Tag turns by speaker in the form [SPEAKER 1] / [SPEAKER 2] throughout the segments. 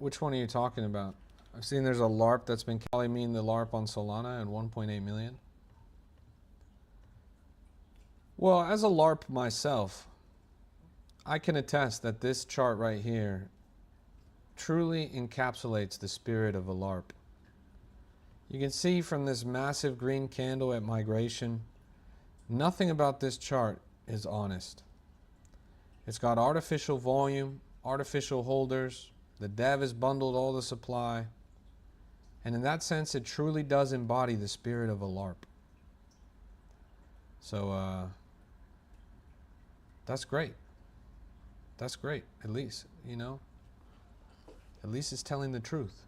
[SPEAKER 1] Which one are you talking about? I've seen there's a LARP that's been calling me the LARP on Solana and 1.8 million. Well, as a LARP myself, I can attest that this chart right here truly encapsulates the spirit of a LARP. You can see from this massive green candle at migration, nothing about this chart is honest. It's got artificial volume, artificial holders. The dev has bundled all the supply. And in that sense, it truly does embody the spirit of a LARP. So that's great. That's great, at least, you know. At least it's telling the truth.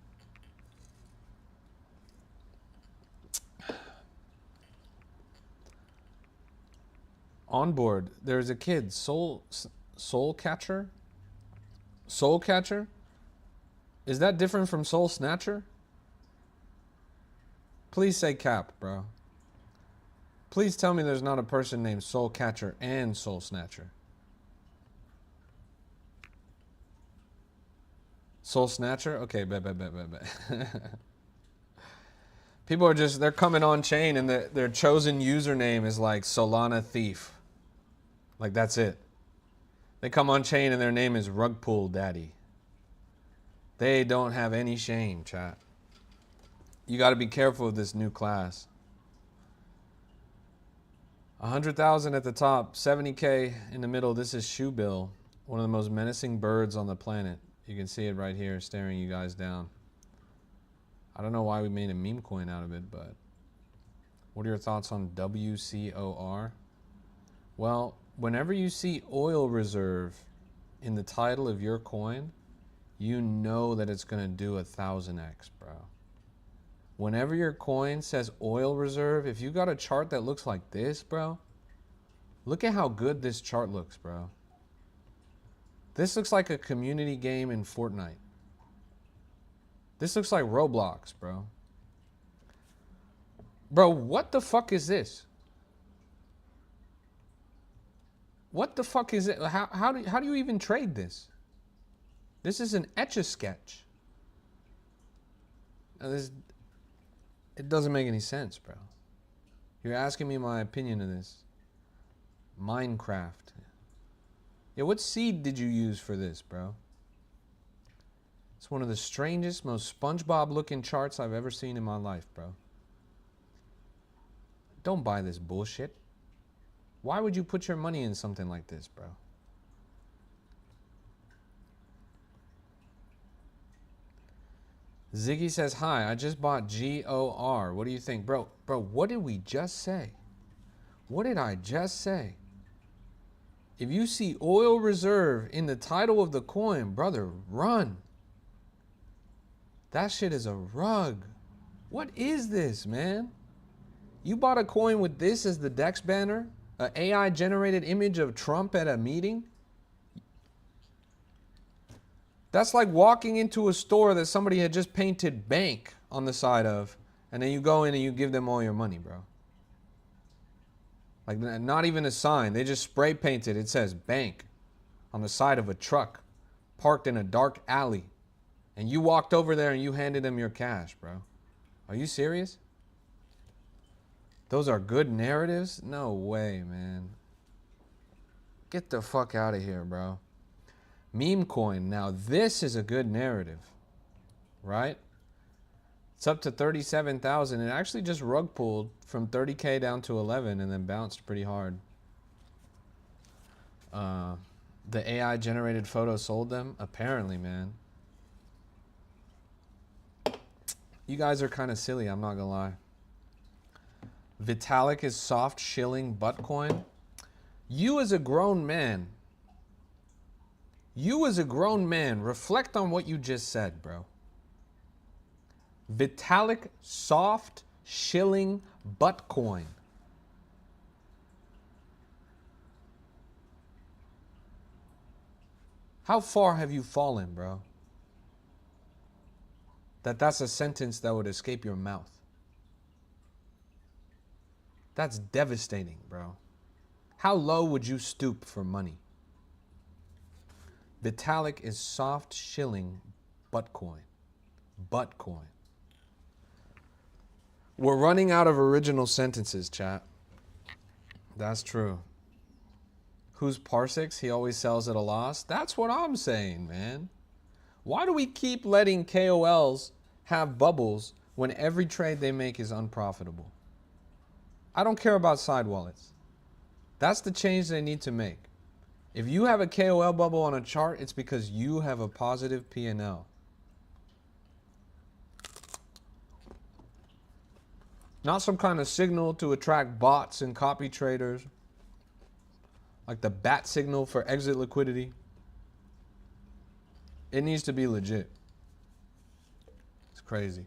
[SPEAKER 1] On board, there's a kid, Soul Catcher? Soul Catcher? Is that different from Soul Snatcher? Please say cap, bro. Please tell me there's not a person named Soul Catcher and Soul Snatcher. Soul Snatcher? Okay, bet. People are just, they're coming on chain and their chosen username is like Solana Thief. Like, that's it. They come on chain and their name is Rug Pull Daddy. They don't have any shame, chat. You got to be careful of this new class. 100,000 at the top, 70K in the middle. This is Shoebill, one of the most menacing birds on the planet. You can see it right here staring you guys down. I don't know why we made a meme coin out of it, but what are your thoughts on WCOR? Well, whenever you see oil reserve in the title of your coin, you know that it's going to do 1,000x, bro. Whenever your coin says oil reserve, if you got a chart that looks like this, bro, look at how good this chart looks, bro. This looks like a community game in Fortnite. This looks like Roblox, bro. Bro, what the fuck is this? What the fuck is it? How do you even trade this? This is an Etch-a-Sketch. It doesn't make any sense, bro. You're asking me my opinion of this. Minecraft. Yeah, what seed did you use for this, bro? It's one of the strangest, most SpongeBob-looking charts I've ever seen in my life, bro. Don't buy this bullshit. Why would you put your money in something like this, bro? Ziggy says, hi, I just bought GOR. What do you think? Bro, what did we just say? What did I just say? If you see oil reserve in the title of the coin, brother, run. That shit is a rug. What is this, man? You bought a coin with this as the DEX banner? An AI generated image of Trump at a meeting? That's like walking into a store that somebody had just painted bank on the side of, and then you go in and you give them all your money, bro. Like, not even a sign. They just spray painted. It says bank on the side of a truck parked in a dark alley. And you walked over there and you handed them your cash, bro. Are you serious? Those are good narratives? No way, man. Get the fuck out of here, bro. Meme coin. Now, this is a good narrative, right? It's up to 37,000. It actually just rug pulled from 30K down to 11 and then bounced pretty hard. The AI generated photo sold them? Apparently, man. You guys are kind of silly, I'm not gonna lie. Vitalik is soft shilling butt coin. You as a grown man, reflect on what you just said, bro. Vitalik soft shilling butt coin. How far have you fallen, bro? That's a sentence that would escape your mouth. That's devastating, bro. How low would you stoop for money? Vitalik is soft shilling Butt coin. Butt coin. We're running out of original sentences, chat. That's true. Who's Parsecs? He always sells at a loss. That's what I'm saying, man. Why do we keep letting KOLs have bubbles when every trade they make is unprofitable? I don't care about side wallets. That's the change they need to make. If you have a KOL bubble on a chart, it's because you have a positive P&L. Not some kind of signal to attract bots and copy traders, like the bat signal for exit liquidity. It needs to be legit. It's crazy.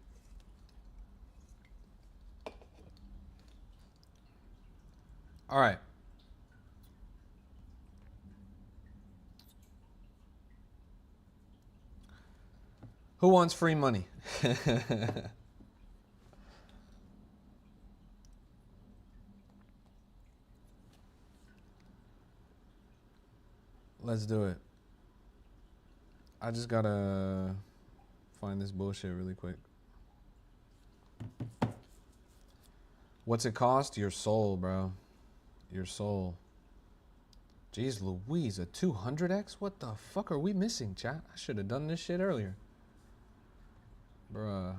[SPEAKER 1] All right. Who wants free money? Let's do it. I just gotta find this bullshit really quick. What's it cost? Your soul, bro. Your soul. Jeez Louise, a 200x? What the fuck are we missing, chat? I should have done this shit earlier. Bruh.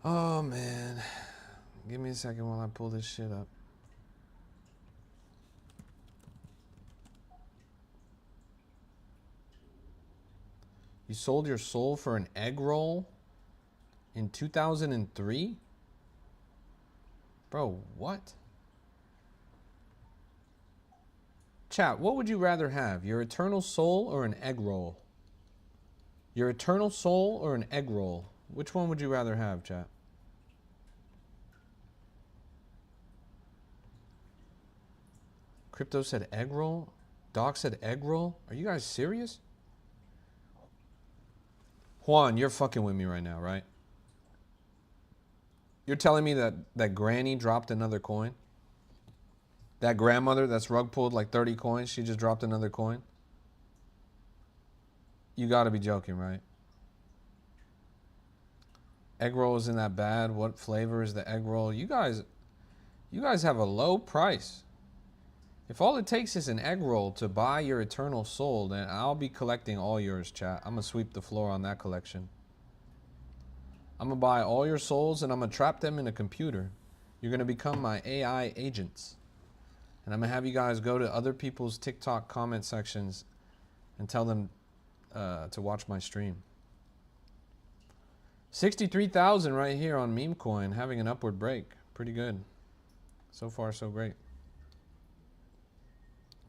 [SPEAKER 1] Oh, man. Give me a second while I pull this shit up. You sold your soul for an egg roll in 2003? Bro, what? Chat, what would you rather have? Your eternal soul or an egg roll? Your eternal soul or an egg roll? Which one would you rather have, chat? Crypto said egg roll? Doc said egg roll? Are you guys serious? Juan, you're fucking with me right now, right? You're telling me that Granny dropped another coin? That grandmother that's rug pulled like 30 coins, she just dropped another coin? You gotta be joking, right? Egg roll isn't that bad. What flavor is the egg roll? You guys have a low price. If all it takes is an egg roll to buy your eternal soul, then I'll be collecting all yours, chat. I'm gonna sweep the floor on that collection. I'm gonna buy all your souls and I'm gonna trap them in a computer. You're gonna become my AI agents. And I'm gonna have you guys go to other people's TikTok comment sections and tell them to watch my stream. 63,000 right here on meme coin, having an upward break. Pretty good. So far, so great.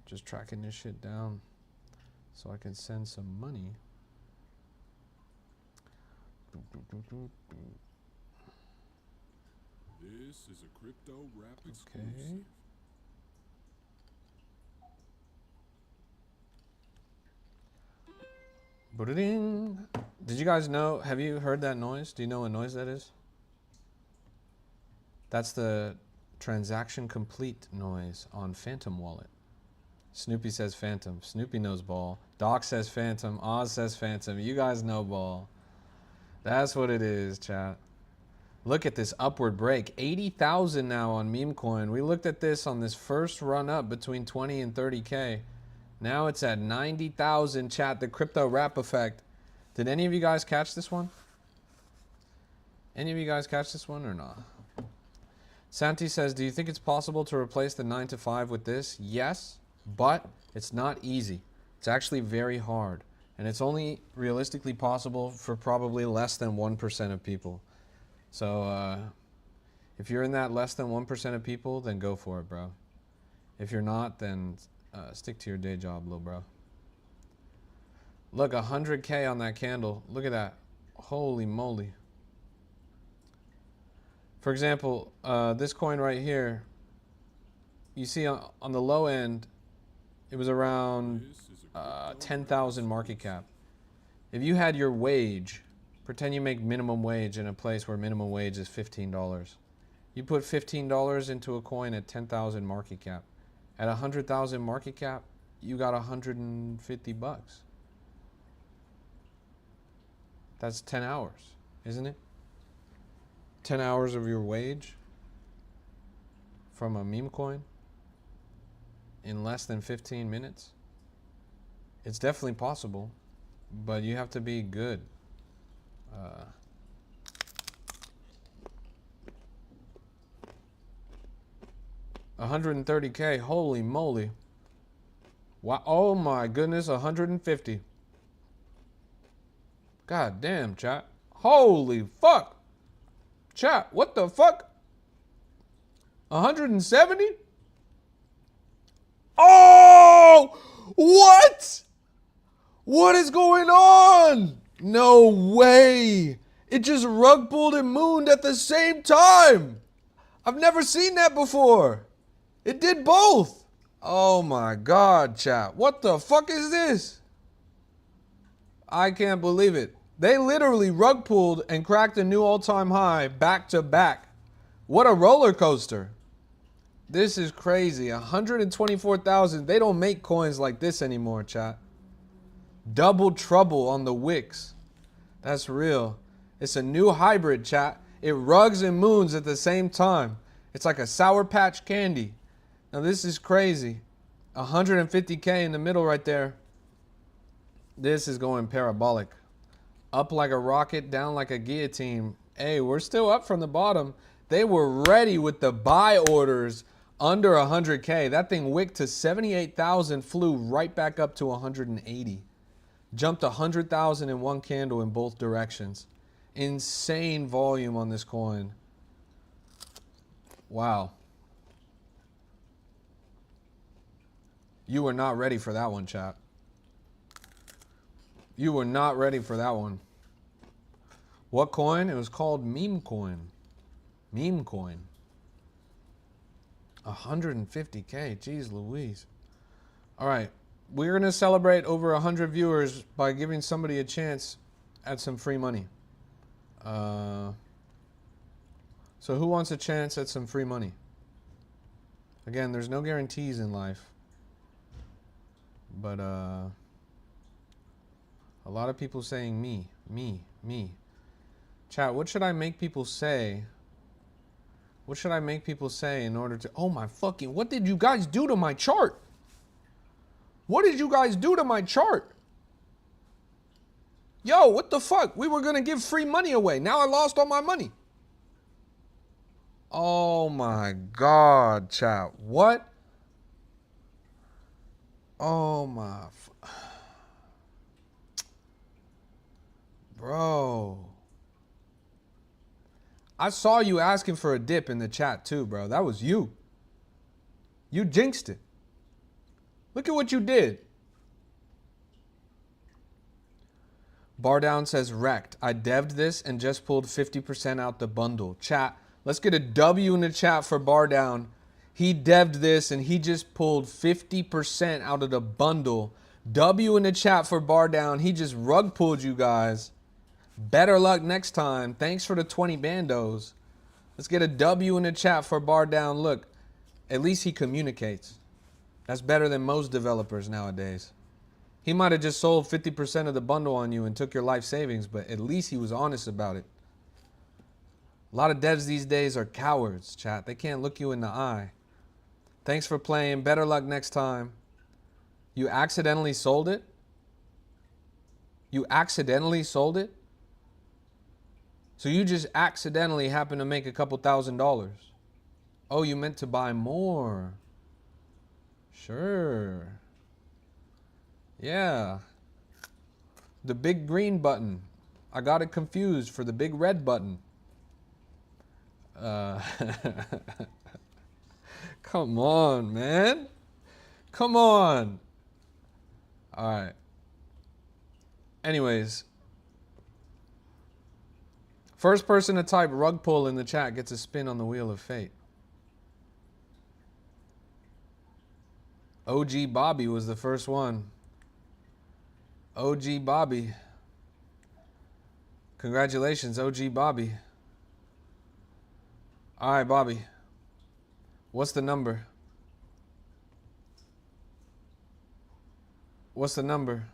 [SPEAKER 1] Just tracking this shit down so I can send some money.
[SPEAKER 2] This is a crypto rap exclusive.
[SPEAKER 1] Okay. Ba-da-ding. Did you guys know, have you heard that noise? Do you know what noise that is? That's the transaction complete noise on Phantom Wallet. Snoopy says Phantom. Snoopy knows ball. Doc says Phantom. Oz says Phantom. You guys know ball. That's what it is, chat. Look at this upward break. 80,000 now on meme coin. We looked at this on this first run up between 20 and 30K. Now it's at 90,000, chat. The crypto rap effect. Did any of you guys catch this one? Any of you guys catch this one or not? Santi says, do you think it's possible to replace the 9 to 5 with this? Yes, but it's not easy. It's actually very hard. And it's only realistically possible for probably less than 1% of people. So if you're in that less than 1% of people, then go for it, bro. If you're not, then stick to your day job, little bro. Look, 100K on that candle. Look at that. Holy moly. For example, this coin right here, you see on the low end, it was around 10,000 market cap. If you had your wage, pretend you make minimum wage in a place where minimum wage is $15, You put $15 into a coin at 10,000 market cap. At 100,000 market cap, you got 150 bucks. That's 10 hours, isn't it? 10 hours of your wage from a meme coin in less than 15 minutes. It's definitely possible, but you have to be good. 130K, holy moly. Wow, oh my goodness, 150. God damn, chat. Holy fuck. Chat, what the fuck? 170? Oh! What? What is going on? No way. It just rug pulled and mooned at the same time. I've never seen that before. It did both. Oh my God, chat. What the fuck is this? I can't believe it. They literally rug pulled and cracked a new all-time high back to back. What a roller coaster. This is crazy. 124,000. They don't make coins like this anymore, chat. Double trouble on the wicks. That's real. It's a new hybrid, chat. It rugs and moons at the same time. It's like a Sour Patch candy. Now this is crazy. 150K in the middle right there. This is going parabolic. Up like a rocket, down like a guillotine. Hey, we're still up from the bottom. They were ready with the buy orders under 100K. That thing wicked to 78,000, flew right back up to 180. Jumped 100,000 in one candle in both directions. Insane volume on this coin. Wow. You were not ready for that one, chat. You were not ready for that one. What coin? It was called meme coin. Meme coin. 150K. Jeez Louise. All right. We're going to celebrate over 100 viewers by giving somebody a chance at some free money. So who wants a chance at some free money? Again, there's no guarantees in life. But a lot of people saying me. Chat, what should I make people say? What should I make people say in order to... Oh my fucking... What did you guys do to my chart? What did you guys do to my chart? Yo, what the fuck? We were going to give free money away. Now I lost all my money. Oh my God, chat. What? Oh my... Bro. I saw you asking for a dip in the chat too, bro. That was you. You jinxed it. Look at what you did. Bar down says wrecked. I dev'd this and just pulled 50% out the bundle. Chat, let's get a W in the chat for bar down. He dev'd this and he just pulled 50% out of the bundle. W in the chat for bar down. He just rug pulled you guys. Better luck next time. Thanks for the 20 bandos. Let's get a W in the chat for bar down. Look, at least he communicates. That's better than most developers nowadays. He might have just sold 50% of the bundle on you and took your life savings, but at least he was honest about it. A lot of devs these days are cowards, chat. They can't look you in the eye. Thanks for playing. Better luck next time. You accidentally sold it? You accidentally sold it? So you just accidentally happened to make a couple $1,000s. Oh, you meant to buy more. Sure. Yeah. The big green button. I got it confused for the big red button. Come on, man. Come on. All right. Anyways. First person to type rug pull in the chat gets a spin on the wheel of fate. OG Bobby was the first one. OG Bobby. Congratulations, OG Bobby. All right, Bobby. What's the number? What's the number?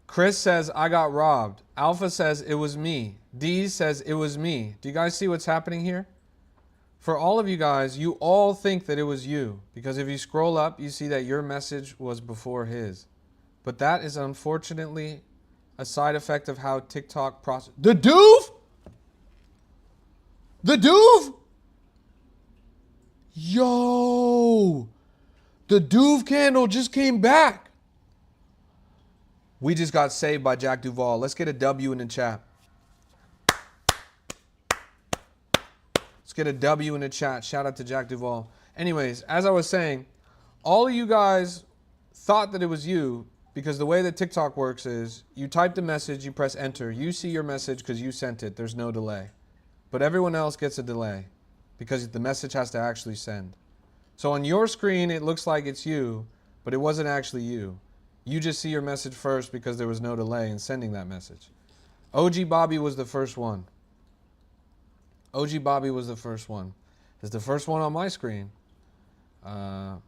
[SPEAKER 1] Chris says, I got robbed. Alpha says, it was me. D says, it was me. Do you guys see what's happening here? For all of you guys, you all think that it was you. Because if you scroll up, you see that your message was before his. But that is unfortunately a side effect of how TikTok process. The doof? The doof? Yo! The doof candle just came back. We just got saved by Jack Duvall. Let's get a W in the chat. Let's get a W in the chat. Shout out to Jack Duvall. Anyways, as I was saying, all of you guys thought that it was you because the way that TikTok works is you type the message, you press enter. You see your message because you sent it. There's no delay. But everyone else gets a delay because the message has to actually send. So on your screen, it looks like it's you, but it wasn't actually you. You just see your message first because there was no delay in sending that message. OG Bobby was the first one. OG Bobby was the first one. It's the first one on my screen. The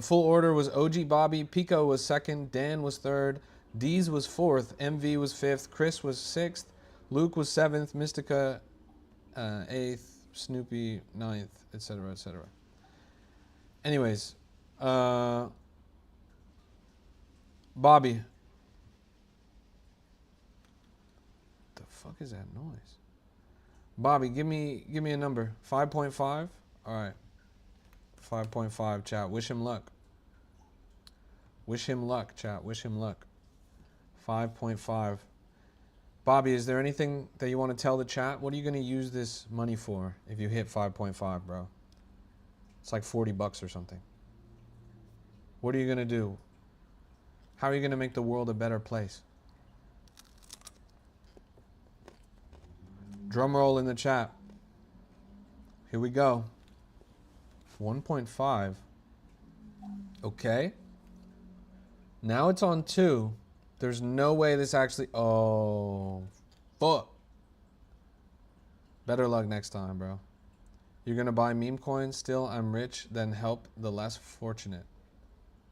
[SPEAKER 1] full order was OG Bobby, Pico was second, Dan was third, Deez was fourth, MV was fifth, Chris was sixth, Luke was seventh, Mystica eighth, Snoopy ninth, etc., etc. Anyways, Bobby. The fuck is that noise? Bobby, give me a number. 5.5? All right. 5.5, chat. Wish him luck. Wish him luck, chat. Wish him luck. 5.5. Bobby, is there anything that you want to tell the chat? What are you going to use this money for if you hit 5.5, bro? It's like $40 or something. What are you going to do? How are you going to make the world a better place? Drum roll in the chat. Here we go. 1.5. Okay. Now it's on 2. There's no way this actually... Oh, fuck. Better luck next time, bro. You're going to buy meme coins still? I'm rich, then help the less fortunate.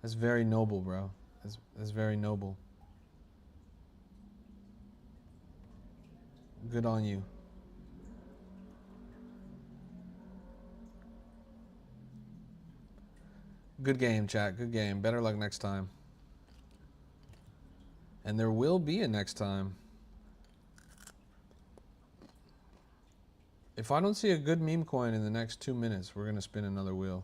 [SPEAKER 1] That's very noble, bro. That's very noble. Good on you. Good game, chat. Good game. Better luck next time. And there will be a next time. If I don't see a good meme coin in the next 2 minutes, we're going to spin another wheel.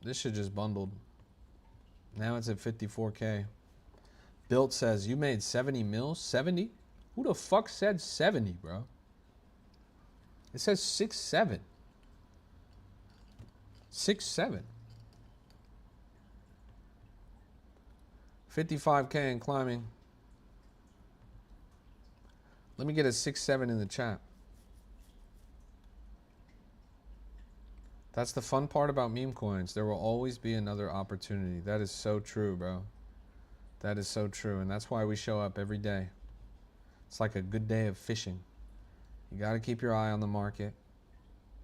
[SPEAKER 1] This shit just bundled. Now it's at 54K. Built says, you made 70 mil? 70? Who the fuck said 70, bro? It says 6.7. 6.7. 55K and climbing. Let me get a 6.7 in the chat. That's the fun part about meme coins. There will always be another opportunity. That is so true, bro. That is so true. And that's why we show up every day. It's like a good day of fishing. You got to keep your eye on the market.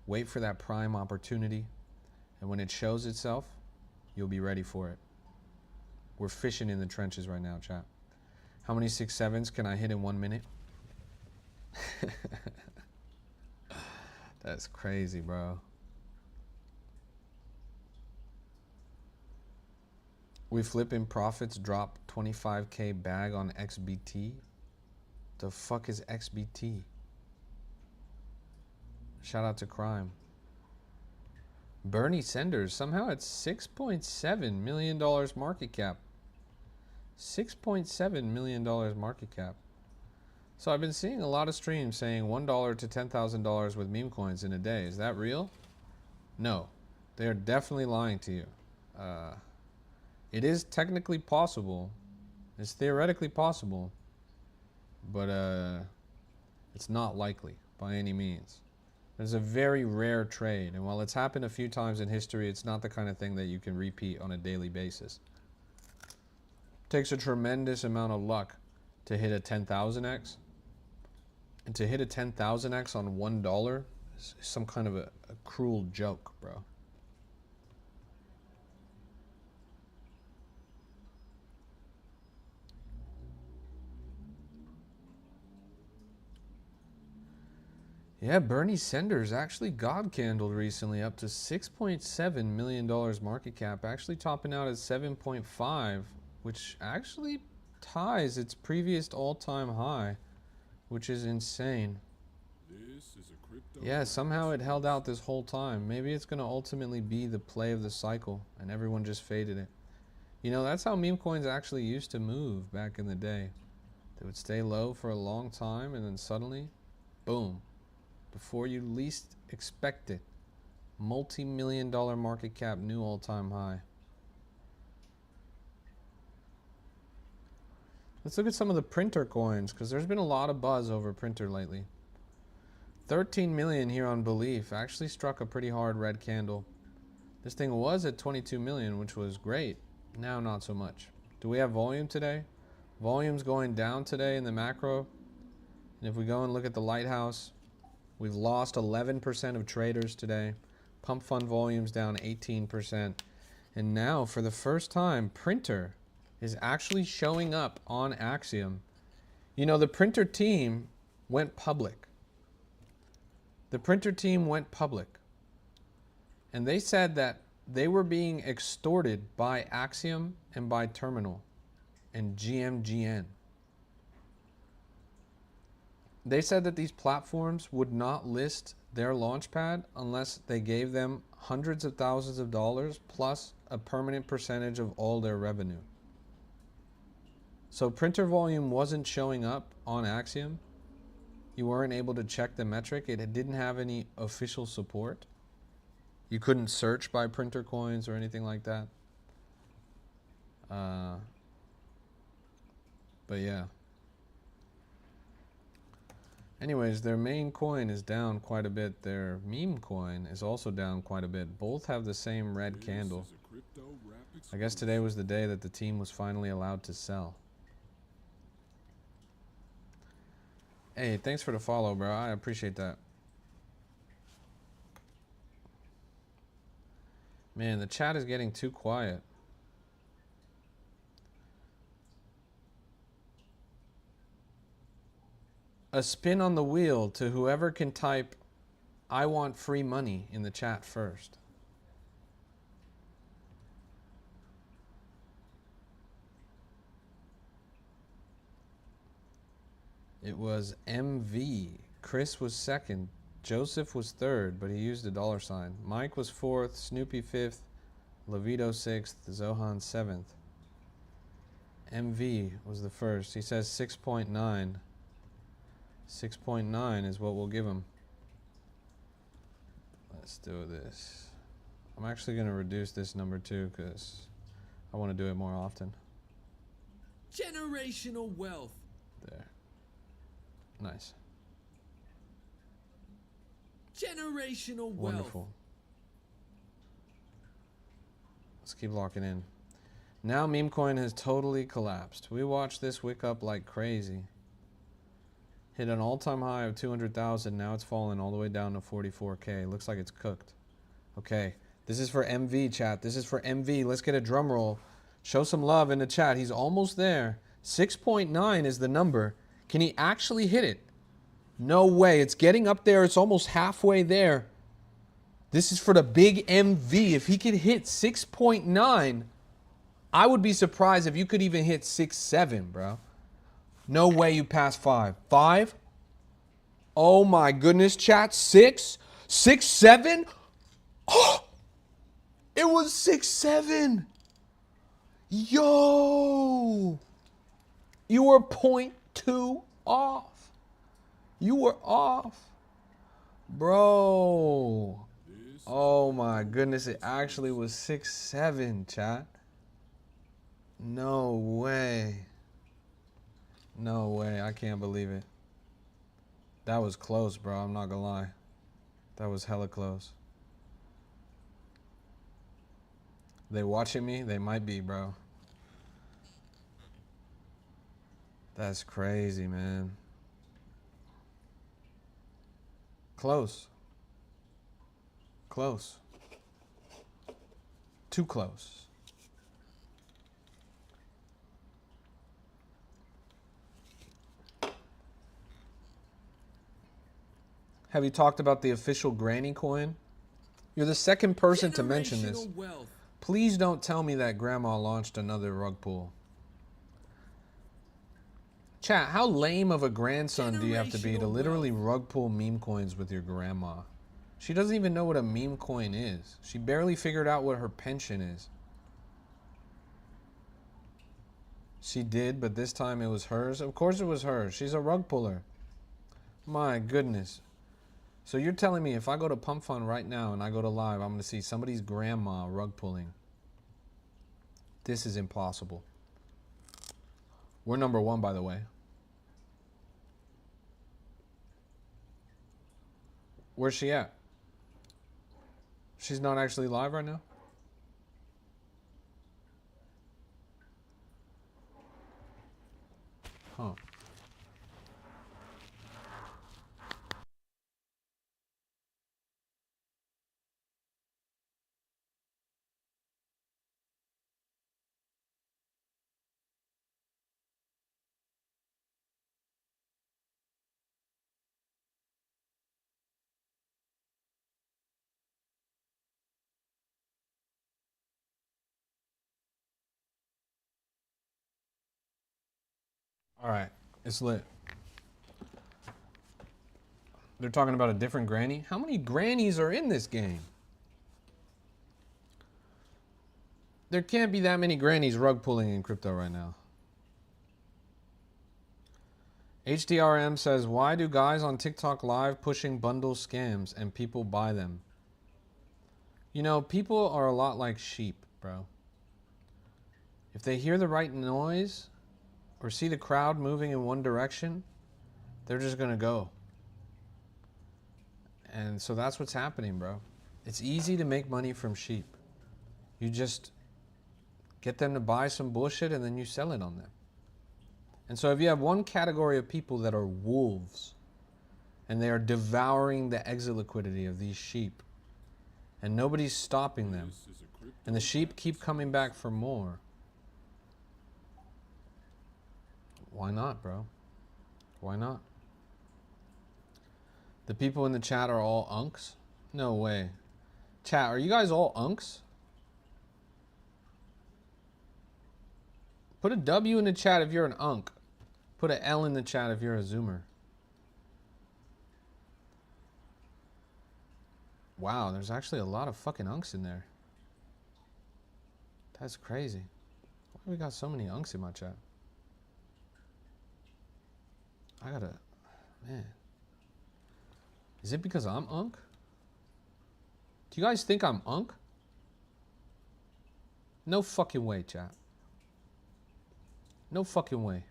[SPEAKER 1] Wait for that prime opportunity. And when it shows itself, you'll be ready for it. We're fishing in the trenches right now, chat. How many 6.7s can I hit in 1 minute? That's crazy, bro. We flipping profits drop 25K bag on XBT. The fuck is XBT? Shout out to Crime. Bernie Sanders, somehow it's $6.7 million market cap. $6.7 million market cap. So I've been seeing a lot of streams saying $1 to $10,000 with meme coins in a day. Is that real? No. They are definitely lying to you. It is technically possible. It's theoretically possible. But it's not likely by any means. There's a very rare trade. And while it's happened a few times in history, it's not the kind of thing that you can repeat on a daily basis. It takes a tremendous amount of luck to hit a 10,000x. And to hit a 10,000x on $1 is some kind of a cruel joke, bro. Yeah, Bernie Sanders actually God candled recently up to $6.7 million market cap, actually topping out at 7.5, which actually ties its previous all-time high, which is insane.
[SPEAKER 2] This is a crypto.
[SPEAKER 1] Yeah, somehow it held out this whole time. Maybe it's going to ultimately be the play of the cycle, and everyone just faded it. You know, that's how meme coins actually used to move back in the day. They would stay low for a long time, and then suddenly, boom. Before you least expect it, multi-million-dollar market cap, new all-time high. Let's look at some of the printer coins, because there's been a lot of buzz over printer lately. 13 million here on Belief actually struck a pretty hard red candle. This thing was at 22 million, which was great. Now not so much. Do we have volume today? Volume's going down today in the macro. And if we go and look at the Lighthouse, we've lost 11% of traders today. Pump fund volume's down 18%. And now, for the first time, printer is actually showing up on Axiom. You know, the printer team went public. The printer team went public. And they said that they were being extorted by Axiom and by Terminal and GMGN. They said that these platforms would not list their launchpad unless they gave them hundreds of thousands of dollars plus a permanent percentage of all their revenue. So printer volume wasn't showing up on Axiom. You weren't able to check the metric. It didn't have any official support. You couldn't search by printer coins or anything like that. But yeah. Anyways, their main coin is down quite a bit. Their meme coin is also down quite a bit. Both have the same red candle. I guess today was the day that the team was finally allowed to sell. Hey, thanks for the follow, bro. I appreciate that. Man, the chat is getting too quiet. A spin on the wheel to whoever can type, "I want free money" in the chat first. It was MV. Chris was second. Joseph was third, but he used a $. Mike was fourth. Snoopy fifth. Levito sixth. Zohan seventh. MV was the first. He says 6.9. 6.9 is what we'll give him. Let's do this. I'm actually going to reduce this number too because I want to do it more often.
[SPEAKER 3] Generational wealth.
[SPEAKER 1] There. Nice.
[SPEAKER 3] Generational wealth.
[SPEAKER 1] Wonderful. Let's keep locking in. Now meme coin has totally collapsed. We watched this wick up like crazy. Hit an all-time high of 200,000. Now it's fallen all the way down to 44K. Looks like it's cooked. Okay. This is for MV, chat. This is for MV. Let's get a drum roll. Show some love in the chat. He's almost there. 6.9 is the number. Can he actually hit it? No way. It's getting up there. It's almost halfway there. This is for the big MV. If he could hit 6.9, I would be surprised if you could even hit 6.7, bro. No way you pass 5. 5? Oh my goodness, chat. 6? 6.7? Oh! It was 6.7. Yo! You were 0.2 off. You were off. Bro. Oh my goodness, it actually was 6.7, chat. No way. No way, I can't believe it. That was close, bro, I'm not gonna lie. That was hella close. They watching me? They might be, bro. That's crazy, man. Close. Close. Too close. Have you talked about the official granny coin? You're the second person to mention this.
[SPEAKER 3] Generational wealth.
[SPEAKER 1] Please don't tell me that grandma launched another rug pull. Chat, how lame of a grandson do you have to be to
[SPEAKER 3] Generational
[SPEAKER 1] literally rug pull meme coins with your grandma? She doesn't even know what a meme coin is. She barely figured out what her pension is. She did, but this time it was hers. Of course it was hers. She's a rug puller. My goodness. So you're telling me if I go to Pump Fund right now and I go to live, I'm going to see somebody's grandma rug pulling. This is impossible. We're number one, by the way. Where's she at? She's not actually live right now? Huh. All right. It's lit. They're talking about a different granny. How many grannies are in this game? There can't be that many grannies rug pulling in crypto right now. HDRM says, why do guys on TikTok live pushing bundle scams and people buy them? You know, people are a lot like sheep, bro. If they hear the right noise or see the crowd moving in one direction, they're just going to go. And so that's what's happening, bro. It's easy to make money from sheep. You just get them to buy some bullshit and then you sell it on them. And so if you have one category of people that are wolves and they are devouring the exit liquidity of these sheep and nobody's stopping them and the sheep keep coming back for more, why not, bro? Why not? The people in the chat are all unks? No way. Chat, are you guys all unks? Put a W in the chat if you're an unk. Put an L in the chat if you're a zoomer. Wow, there's actually a lot of fucking unks in there. That's crazy. Why do we got so many unks in my chat? I gotta... Man. Is it because I'm unk? Do you guys think I'm unk? No fucking way, chat. No fucking way.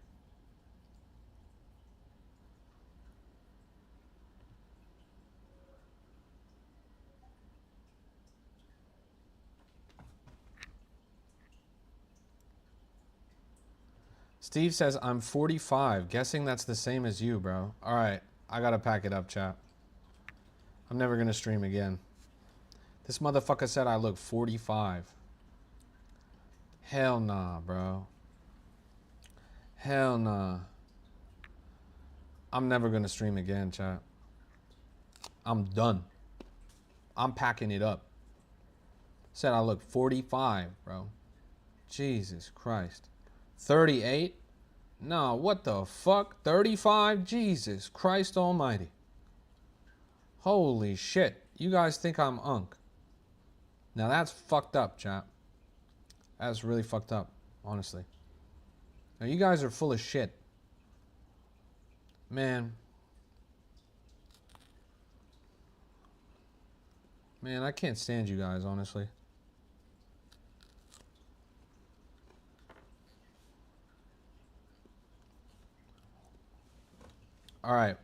[SPEAKER 1] Steve says, I'm 45. Guessing that's the same as you, bro. All right. I gotta pack it up, chat. I'm never gonna stream again. This motherfucker said I look 45. Hell nah, bro. Hell nah. I'm never gonna stream again, chat. I'm done. I'm packing it up. Said I look 45, bro. Jesus Christ. 38? No, what the fuck? 35? Jesus Christ almighty. Holy shit. You guys think I'm unk. Now that's fucked up, chat. That's really fucked up, honestly. Now you guys are full of shit. Man. Man, I can't stand you guys, honestly. All right.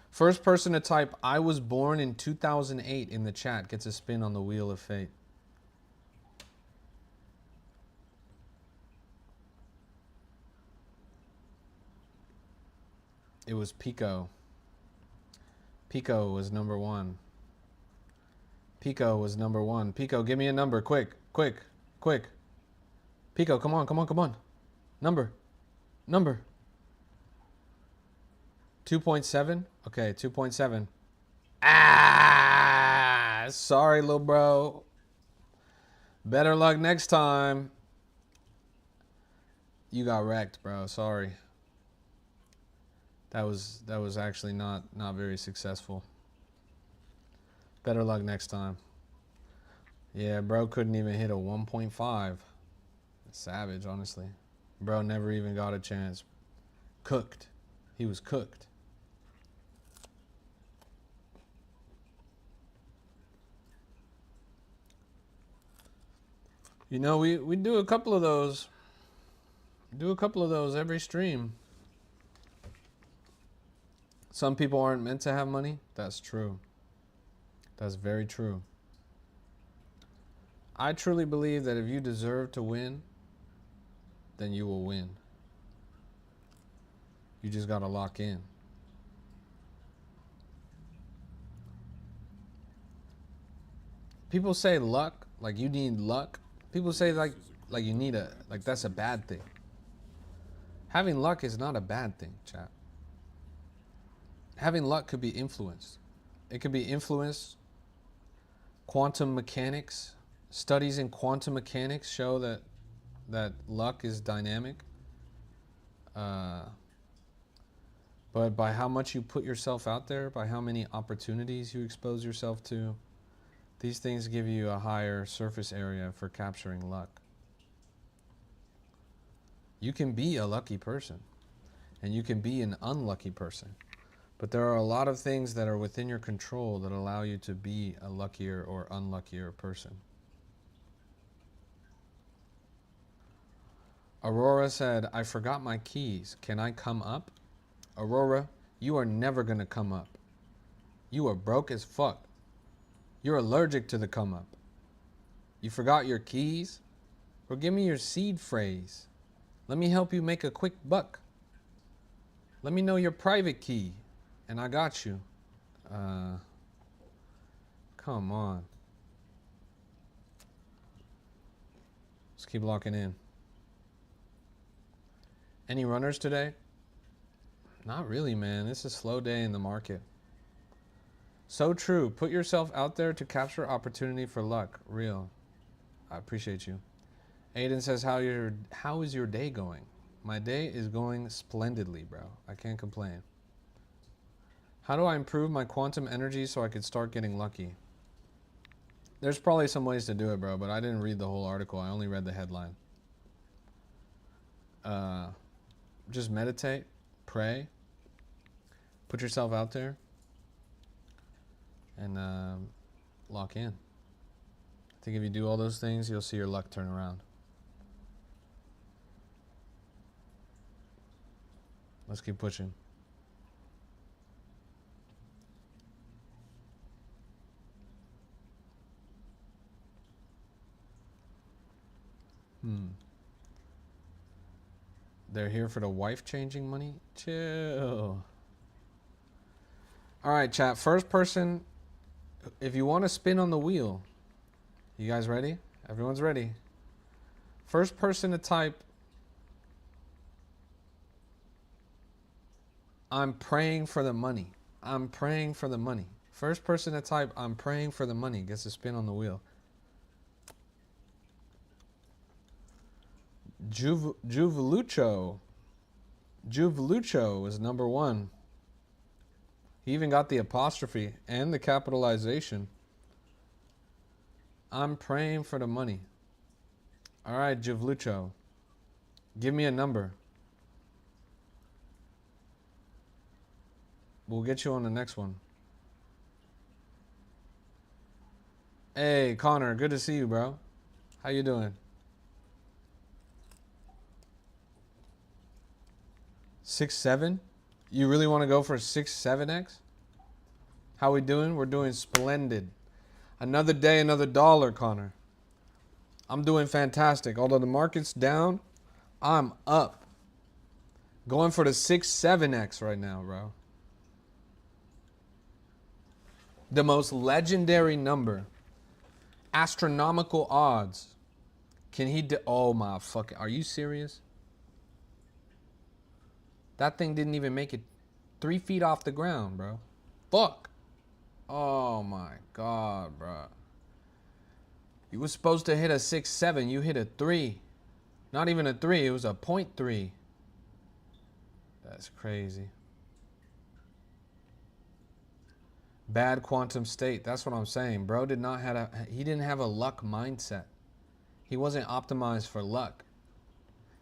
[SPEAKER 1] First person to type, I was born in 2008 in the chat gets a spin on the Wheel of Fate. It was Pico. Pico was number one. Pico was number one. Pico, give me a number. Quick, quick, quick. Pico, come on, come on, come on. Number. 2.7? Okay, 2.7. Ah, sorry, little bro. Better luck next time. You got wrecked, bro. Sorry. That was actually not very successful. Better luck next time. Yeah, bro couldn't even hit a 1.5. Savage, honestly. Bro never even got a chance. Cooked. He was cooked. You know, we do a couple of those. Do a couple of those every stream. Some people aren't meant to have money. That's true. That's very true. I truly believe that if you deserve to win, then you will win. You just got to lock in. People say luck, like you need luck. People say like you need like that's a bad thing. Having luck is not a bad thing, chat. Having luck could be influenced. It could be influenced. Quantum mechanics, studies in quantum mechanics show that luck is dynamic. But by how much you put yourself out there, by how many opportunities you expose yourself to, these things give you a higher surface area for capturing luck. You can be a lucky person, and you can be an unlucky person. But there are a lot of things that are within your control that allow you to be a luckier or unluckier person. Aurora said, I forgot my keys. Can I come up? Aurora, you are never going to come up. You are broke as fuck. You're allergic to the come up. You forgot your keys? Well, give me your seed phrase. Let me help you make a quick buck. Let me know your private key, and I got you. Come on. Let's keep locking in. Any runners today? Not really, man. It's a slow day in the market. So true. Put yourself out there to capture opportunity for luck. Real. I appreciate you. Aiden says, how is your day going? My day is going splendidly, bro. I can't complain. How do I improve my quantum energy so I could start getting lucky? There's probably some ways to do it, bro, but I didn't read the whole article. I only read the headline. Just meditate, pray, put yourself out there, and lock in. I think if you do all those things, you'll see your luck turn around. Let's keep pushing. They're here for the wife changing money? Chill. All right, chat. First person, if you want to spin on the wheel, you guys ready? Everyone's ready. First person to type, I'm praying for the money. I'm praying for the money. First person to type, I'm praying for the money, gets a spin on the wheel. Juvelucho is number one. He even got the apostrophe and the capitalization. I'm praying for the money. All right, Juvelucho. Give me a number. We'll get you on the next one. Hey, Connor, good to see you, bro. How you doing? 6-7? You really want to go for 6-7x? How we doing? We're doing splendid. Another day, another dollar, Connor. I'm doing fantastic. Although the market's down, I'm up. Going for the 6-7x right now, bro. The most legendary number. Astronomical odds. Can he do? Oh my fucking. Are you serious? That thing didn't even make it 3 feet off the ground, bro. Fuck. Oh my god, bro. You were supposed to hit a 6.7. You hit a 3. Not even a 3. It was a 0.3. That's crazy. Bad quantum state. That's what I'm saying. Bro did not have he didn't have a luck mindset. He wasn't optimized for luck.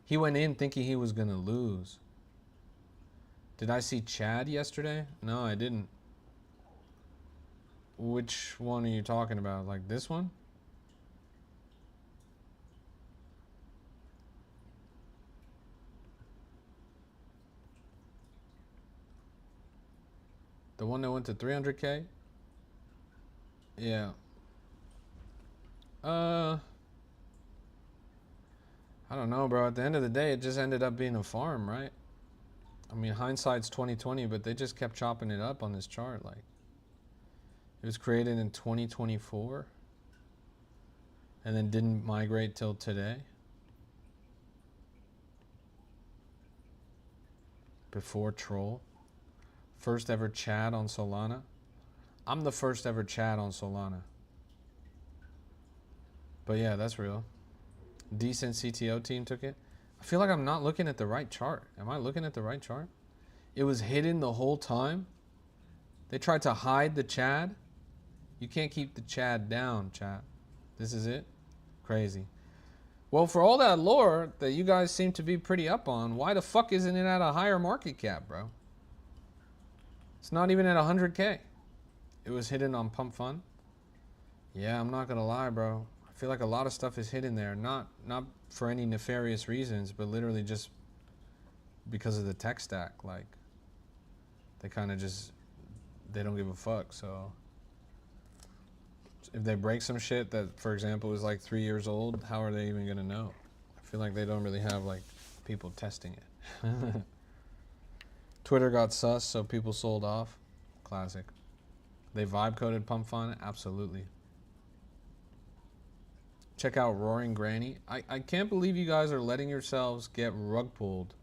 [SPEAKER 1] He went in thinking he was going to lose. Did I see Chad yesterday? No, I didn't. Which one are you talking about? Like this one? The one that went to 300K? Yeah. I don't know, bro. At the end of the day, it just ended up being a farm, right? I mean, hindsight's 2020, but they just kept chopping it up on this chart. Like, it was created in 2024 and then didn't migrate till today. Before Troll. First ever Chad on Solana. I'm the first ever Chad on Solana. But yeah, that's real. Decent CTO team took it. I feel like I'm not looking at the right chart. Am I looking at the right chart? It was hidden the whole time. They tried to hide the Chad. You can't keep the Chad down, chat. This is it? Crazy. Well, for all that lore that you guys seem to be pretty up on, why the fuck isn't it at a higher market cap, bro? It's not even at 100K. It was hidden on Pump Fund. Yeah, I'm not gonna lie, bro. I feel like a lot of stuff is hidden there. Not for any nefarious reasons, but literally just because of the tech stack. Like, they kind of just, they don't give a fuck. So if they break some shit that, for example, is like 3 years old, how are they even gonna know? I feel like they don't really have like people testing it. Twitter got sus, so people sold off. Classic. They vibe coded Pump Fund? Absolutely. Check out Roaring Granny. I can't believe you guys are letting yourselves get rug pulled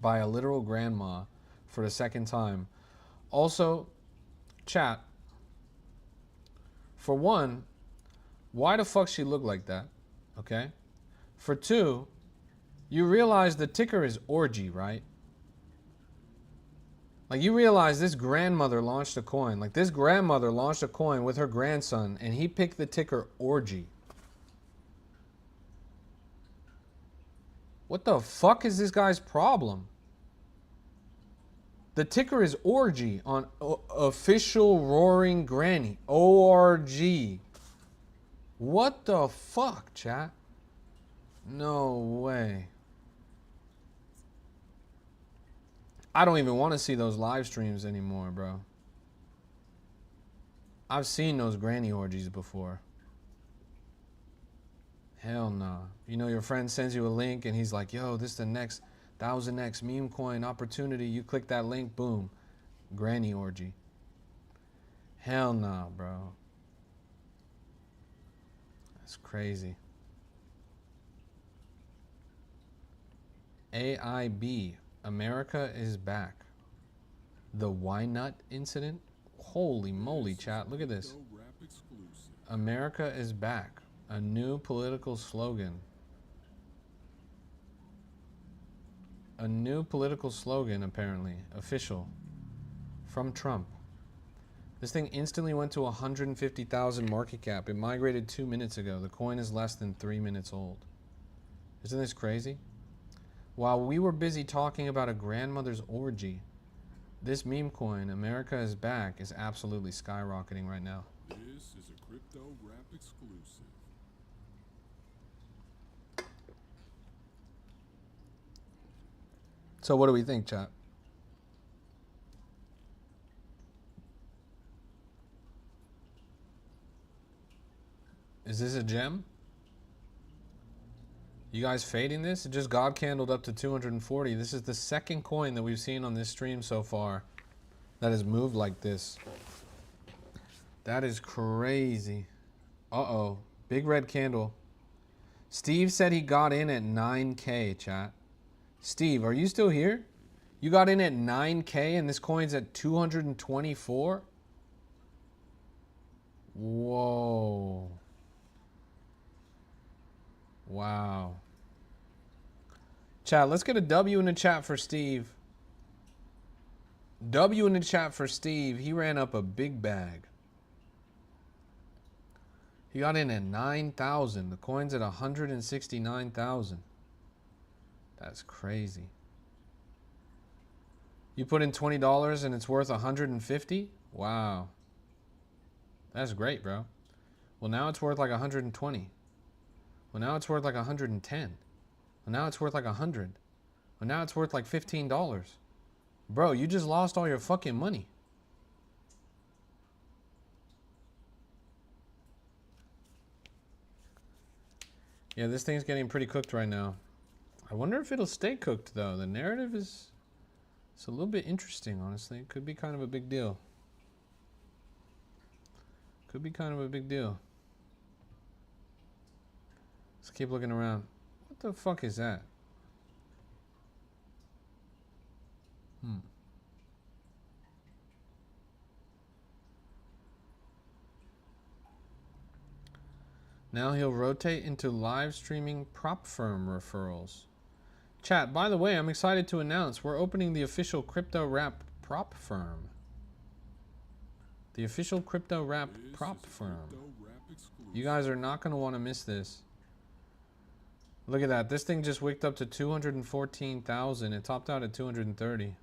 [SPEAKER 1] by a literal grandma for the second time. Also, chat. For one, why the fuck she look like that? Okay? For two, you realize the ticker is Orgy, right? Like, you realize this grandmother launched a coin. Like, this grandmother launched a coin with her grandson, and he picked the ticker Orgy. What the fuck is this guy's problem? The ticker is Orgy on official Roaring Granny. ORG. What the fuck, chat? No way. I don't even want to see those live streams anymore, bro. I've seen those granny orgies before. Hell no. You know, your friend sends you a link and he's like, yo, this is the next 1000x meme coin opportunity. You click that link, boom. Granny orgy. Hell no, bro. That's crazy. AIB. America is back. The Ynot incident? Holy moly, chat. Look at this. America is back. A new political slogan. A new political slogan, apparently. Official. From Trump. This thing instantly went to 150,000 market cap. It migrated 2 minutes ago. The coin is less than 3 minutes old. Isn't this crazy? While we were busy talking about a grandmother's orgy, this meme coin, America is back, is absolutely skyrocketing right now.
[SPEAKER 2] This is a crypto rap exclusive.
[SPEAKER 1] So what do we think, chat? Is this a gem? You guys fading this? It just God candled up to 240. This is the second coin that we've seen on this stream so far that has moved like this. That is crazy. Uh-oh. Big red candle. Steve said he got in at 9K, chat. Steve, are you still here? You got in at 9K and this coin's at 224? Whoa. Wow. Chat, let's get a W in the chat for Steve. W in the chat for Steve. He ran up a big bag. He got in at 9,000. The coin's at 169,000. That's crazy. You put in $20 and it's worth 150? Wow. That's great, bro. Well, now it's worth like 120. Well, now it's worth like 110. Well, now it's worth like 100. Well, now it's worth like $15. Bro, you just lost all your fucking money. Yeah, this thing's getting pretty cooked right now. I wonder if it'll stay cooked, though. The narrative is... It's a little bit interesting, honestly. It could be kind of a big deal. Could be kind of a big deal. Let's keep looking around. What the fuck is that? Now he'll rotate into live streaming prop firm referrals. Chat, by the way, I'm excited to announce we're opening the official Crypto Wrap prop firm. The official Crypto Wrap prop firm. You guys are not going to want to miss this. Look at that. This thing just wicked up to 214,000. It topped out at 230.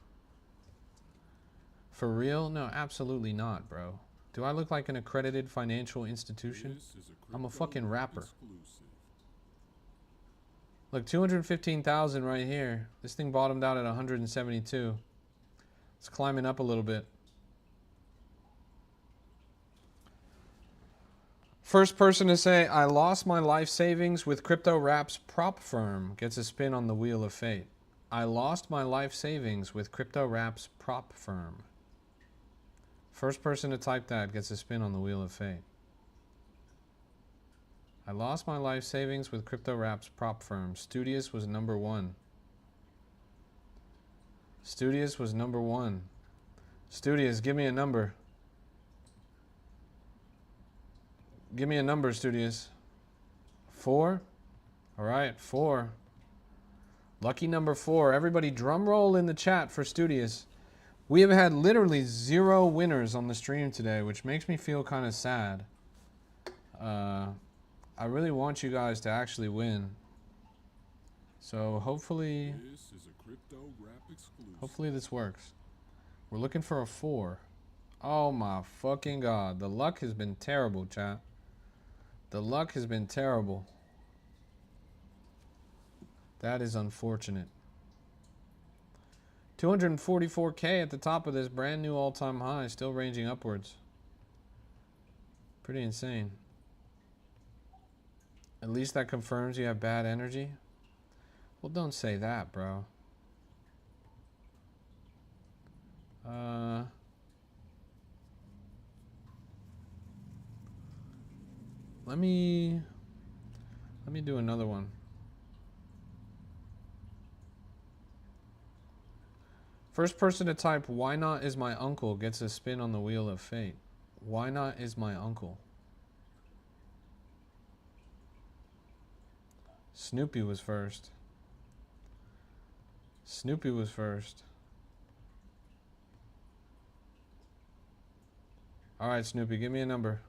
[SPEAKER 1] For real? No, absolutely not, bro. Do I look like an accredited financial institution? I'm a fucking rapper. Look, 215,000 right here. This thing bottomed out at 172. It's climbing up a little bit. First person to say, I lost my life savings with Crypto Wrap's prop firm gets a spin on the wheel of fate. I lost my life savings with Crypto Wrap's prop firm. First person to type that gets a spin on the wheel of fate. I lost my life savings with Crypto Wrap's prop firm. Studious was number one. Studious was number one. Studious, give me a number. Give me a number, Studious. 4? All right, 4. Lucky number 4. Everybody drum roll in the chat for Studious. We have had literally 0 winners on the stream today, which makes me feel kind of sad. I really want you guys to actually win. So hopefully this works. We're looking for a 4. Oh my fucking god. The luck has been terrible, chat. The luck has been terrible. That is unfortunate. 244K at the top of this brand new all-time high, still ranging upwards. Pretty insane. At least that confirms you have bad energy. Well, don't say that, bro. Let me do another one. First person to type, why not is my uncle, gets a spin on the wheel of fate. Why not is my uncle? Snoopy was first. Snoopy was first. All right, Snoopy, give me a number.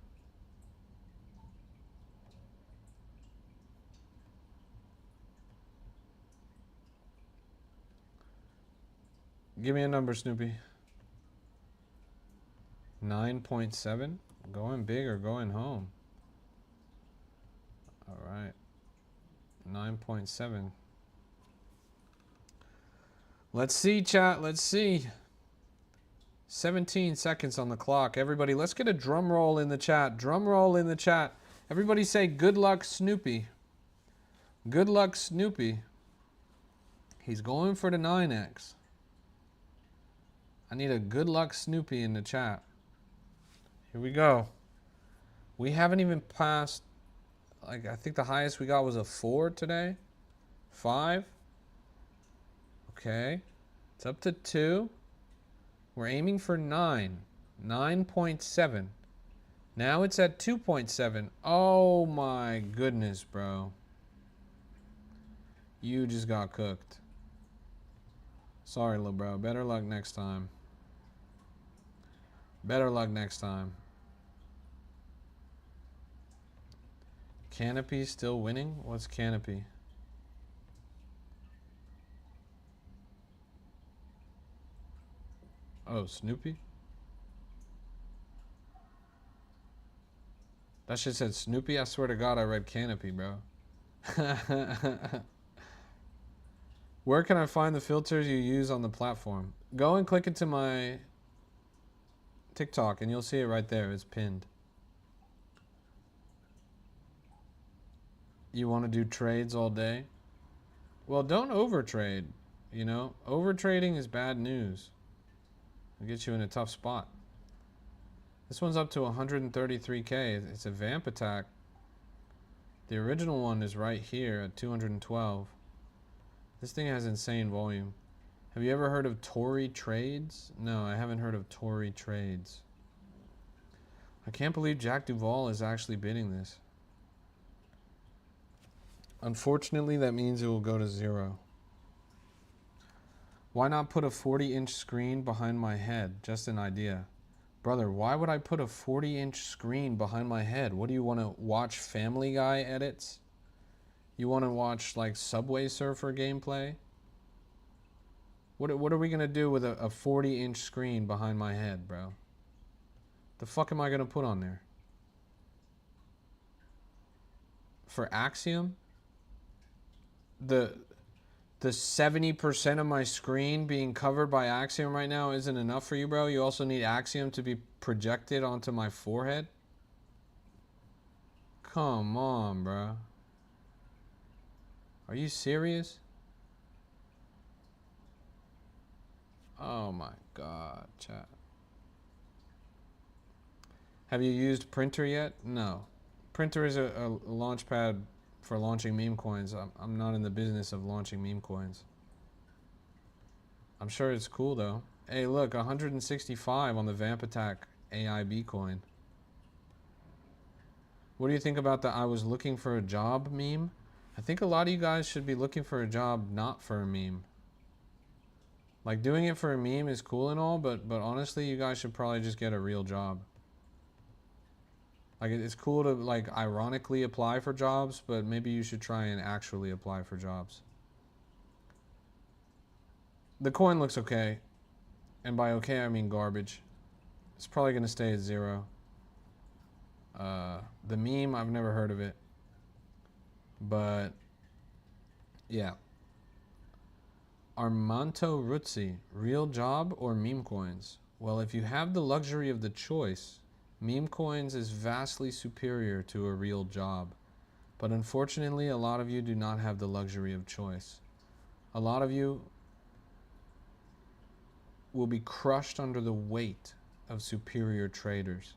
[SPEAKER 1] Give me a number, Snoopy. 9.7. Going big or going home? All right. 9.7. Let's see, chat. Let's see. 17 seconds on the clock. Everybody, let's get a drum roll in the chat. Drum roll in the chat. Everybody say good luck, Snoopy. Good luck, Snoopy. He's going for the 9X. I need a good luck Snoopy in the chat. Here we go. We haven't even passed, like, I think the highest we got was a 4 today. 5. Okay. It's up to 2. We're aiming for 9. 9.7. Now it's at 2.7. Oh my goodness, bro. You just got cooked. Sorry, little bro. Better luck next time. Better luck next time. Canopy still winning? What's Canopy? Oh, Snoopy? That shit said Snoopy? I swear to God I read Canopy, bro. Where can I find the filters you use on the platform? Go and click into my TikTok and you'll see it right there. It's pinned. You want to do trades all day? Well, don't overtrade. You know, overtrading is bad news. It'll get you in a tough spot. This one's up to 133k. It's a vamp attack. The original one is right here at 212. This thing has insane volume. Have you ever heard of Tory Trades? No, I haven't heard of Tory Trades. I can't believe Jack Duvall is actually bidding this. Unfortunately, that means it will go to 0. Why not put a 40-inch screen behind my head? Just an idea. Brother, why would I put a 40-inch screen behind my head? What do you want to watch? Family Guy edits? You want to watch like Subway Surfer gameplay? What are we going to do with a 40-inch screen behind my head, bro? The fuck am I going to put on there? For Axiom? The 70% of my screen being covered by Axiom right now isn't enough for you, bro? You also need Axiom to be projected onto my forehead? Come on, bro. Are you serious? Oh my God, chat. Have you used Printer yet? No. Printer is a launch pad for launching meme coins. I'm not in the business of launching meme coins. I'm sure it's cool though. Hey, look, 165 on the Vamp Attack AIB coin. What do you think about the I was looking for a job meme? I think a lot of you guys should be looking for a job, not for a meme. Like, doing it for a meme is cool and all, but honestly, you guys should probably just get a real job. Like, it's cool to, like, ironically apply for jobs, but maybe you should try and actually apply for jobs. The coin looks okay. And by okay, I mean garbage. It's probably going to stay at 0. The meme, I've never heard of it. But, yeah. Armanto Ruzzi, real job or meme coins? Well, if you have the luxury of the choice, meme coins is vastly superior to a real job. But unfortunately, a lot of you do not have the luxury of choice. A lot of you will be crushed under the weight of superior traders.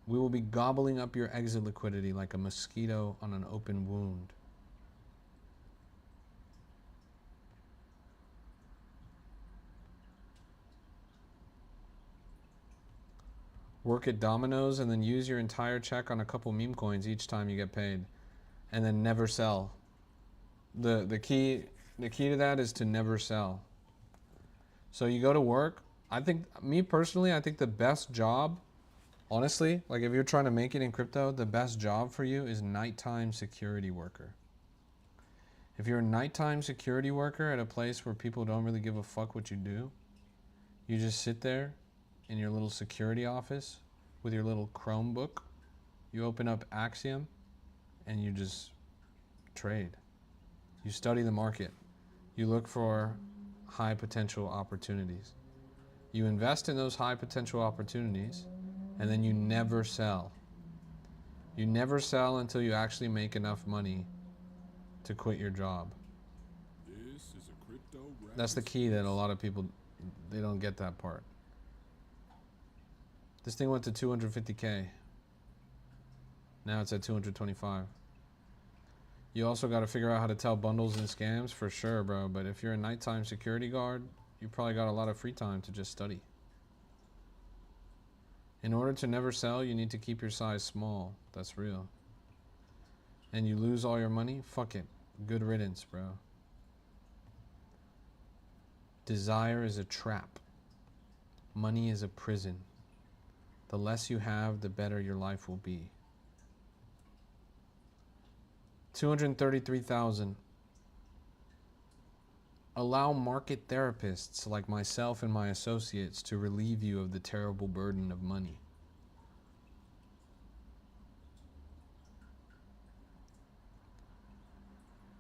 [SPEAKER 1] We will be gobbling up your exit liquidity like a mosquito on an open wound. Work at Domino's and then use your entire check on a couple meme coins each time you get paid, and then never sell. The key to that is to never sell. So you go to work. I think, me personally, I think the best job, honestly, like if you're trying to make it in crypto, the best job for you is nighttime security worker. If you're a nighttime security worker at a place where people don't really give a fuck what you do, you just sit there in your little security office with your little Chromebook, you open up Axiom, and you just trade. You study the market. You look for high potential opportunities. You invest in those high potential opportunities, and then you never sell. You never sell until you actually make enough money to quit your job.
[SPEAKER 2] This is a crypto rap
[SPEAKER 1] That's the key that a lot of people, they don't get that part. This thing went to 250K. Now it's at 225. You also got to figure out how to tell bundles and scams for sure, bro. But if you're a nighttime security guard, you probably got a lot of free time to just study. In order to never sell, you need to keep your size small. That's real. And you lose all your money? Fuck it. Good riddance, bro. Desire is a trap. Money is a prison. The less you have, the better your life will be. 233,000. Allow market therapists like myself and my associates to relieve you of the terrible burden of money.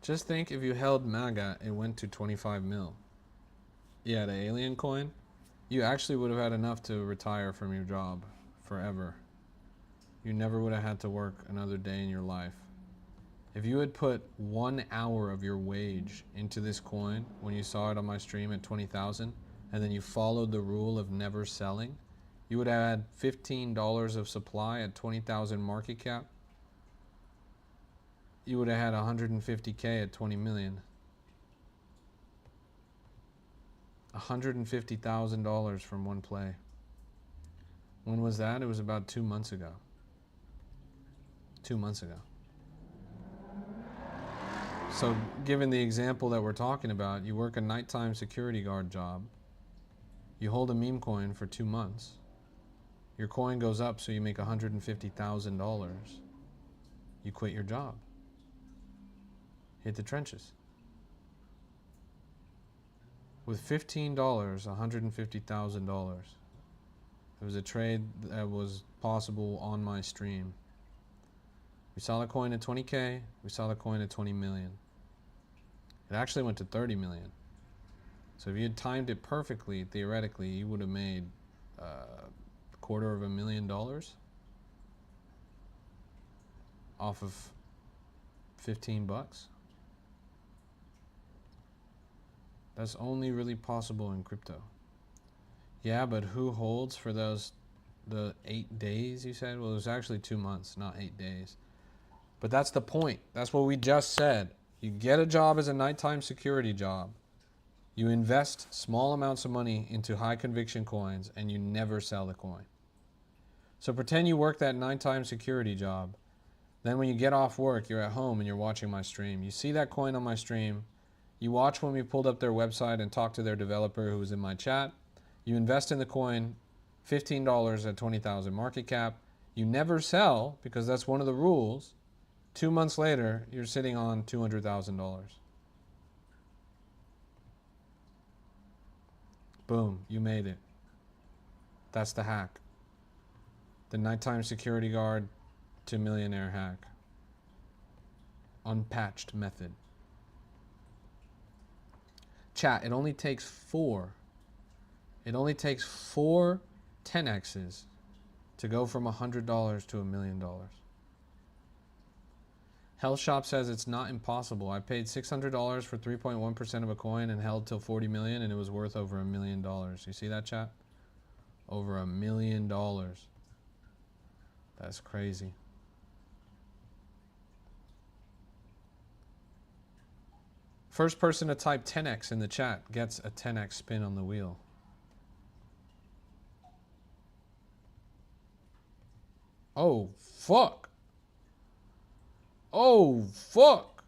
[SPEAKER 1] Just think if you held MAGA, it went to 25 mil. Yeah, the alien coin, you actually would have had enough to retire from your job forever. You never would have had to work another day in your life. If you had put 1 hour of your wage into this coin when you saw it on my stream at 20,000, and then you followed the rule of never selling, you would have had $15 of supply at 20,000 market cap. You would have had 150K at 20 million. $150,000 from one play. When was that? It was about 2 months ago. 2 months ago. So given the example that we're talking about, you work a nighttime security guard job. You hold a meme coin for 2 months. Your coin goes up, so you make $150,000. You quit your job. Hit the trenches. With $15, $150,000. It was a trade that was possible on my stream. We saw the coin at 20K. We saw the coin at 20 million. It actually went to 30 million. So if you had timed it perfectly, theoretically, you would have made $250,000 off of 15 bucks. That's only really possible in crypto. Yeah, but who holds for the 8 days you said? Well, it was actually 2 months, not 8 days. But that's the point. That's what we just said. You get a job as a nighttime security job. You invest small amounts of money into high conviction coins and you never sell the coin. So pretend you work that nighttime security job. Then when you get off work, you're at home and you're watching my stream. You see that coin on my stream. You watch when we pulled up their website and talked to their developer who was in my chat. You invest in the coin, $15 at 20,000 market cap. You never sell because that's one of the rules. 2 months later, you're sitting on $200,000. Boom, you made it. That's the hack. The nighttime security guard to millionaire hack. Unpatched method. Chat, it only takes four 10x's to go from $100 to $1 million. Health Shop says it's not impossible. I paid $600 for 3.1% of a coin and held till 40 million and it was worth over $1 million. You see that, chat? Over $1 million. That's crazy. First person to type 10x in the chat gets a 10x spin on the wheel. Oh, fuck. Oh, fuck.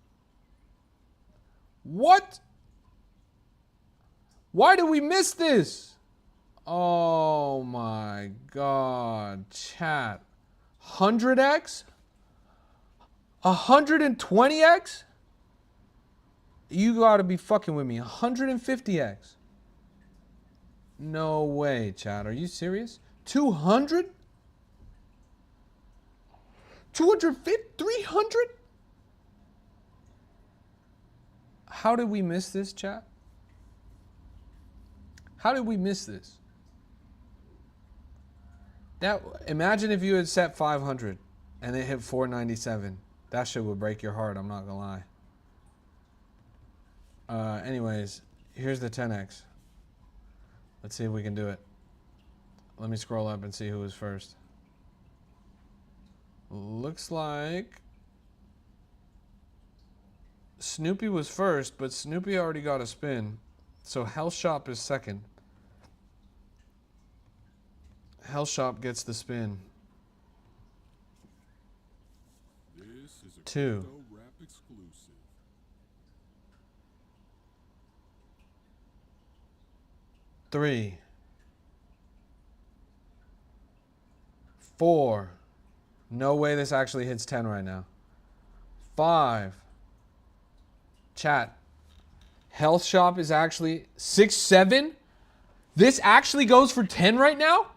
[SPEAKER 1] What? Why did we miss this? Oh my God. Chat. 100x? 120x? You gotta be fucking with me. 150x. No way, chat. Are you serious? 200? 250? 300? How did we miss this, chat? How did we miss this? Imagine if you had set 500 and it hit 497. That shit would break your heart, I'm not gonna lie. Anyways, here's the 10x. Let's see if we can do it. Let me scroll up and see who was first. Look looks like Snoopy was first, but Snoopy already got a spin. So Hell Shop is second. Hell Shop gets the spin.
[SPEAKER 2] This is a
[SPEAKER 1] 2.
[SPEAKER 2] crypto rap exclusive.
[SPEAKER 1] 3. 4. No way this actually hits 10 right now. 5. Chat. Health Shop is actually 6, 7. This actually goes for 10 right now?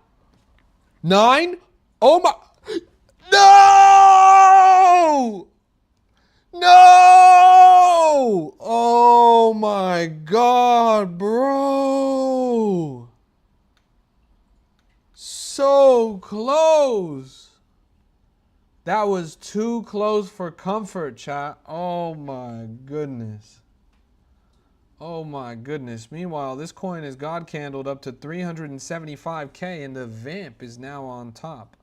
[SPEAKER 1] 9. Oh my. No! No! Oh my God, bro. So close. That was too close for comfort, chat. Oh my goodness. Oh my goodness. Meanwhile, this coin is God candled up to 375k and the vamp is now on top.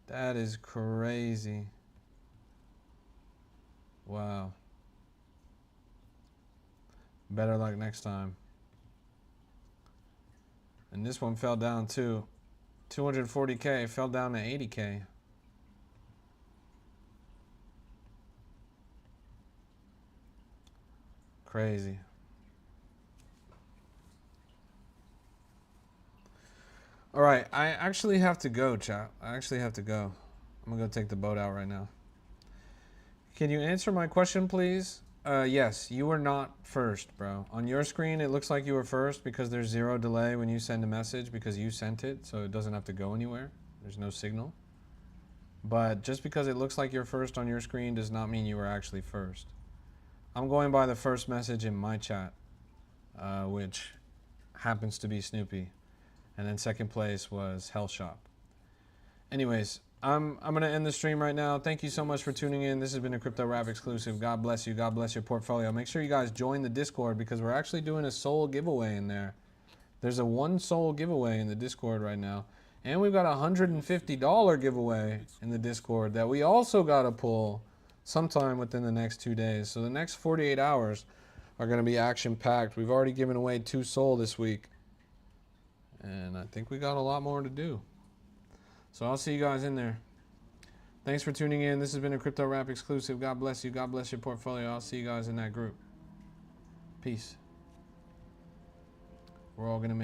[SPEAKER 1] That is crazy. Wow. Better luck next time. And this one fell down too. 240k fell down to 80k. Crazy. All right, I actually have to go, chat. I actually have to go. I'm gonna go take the boat out right now. Can you answer my question, please? Yes, you were not first, bro. On your screen, it looks like you were first because there's 0 delay when you send a message because you sent it, so it doesn't have to go anywhere. There's no signal. But just because it looks like you're first on your screen does not mean you were actually first. I'm going by the first message in my chat, which happens to be Snoopy. And then second place was Hell Shop. Anyways, I'm going to end the stream right now. Thank you so much for tuning in. This has been a Crypto Rap exclusive. God bless you. God bless your portfolio. Make sure you guys join the Discord because we're actually doing a soul giveaway in there. There's a 1 soul giveaway in the Discord right now. And we've got a $150 giveaway in the Discord that we also got to pull sometime within the next 2 days. So the next 48 hours are going to be action-packed. We've already given away 2 soul this week. And I think we got a lot more to do. So I'll see you guys in there. Thanks for tuning in. This has been a Crypto Rap exclusive. God bless you. God bless your portfolio. I'll see you guys in that group. Peace. We're all going to make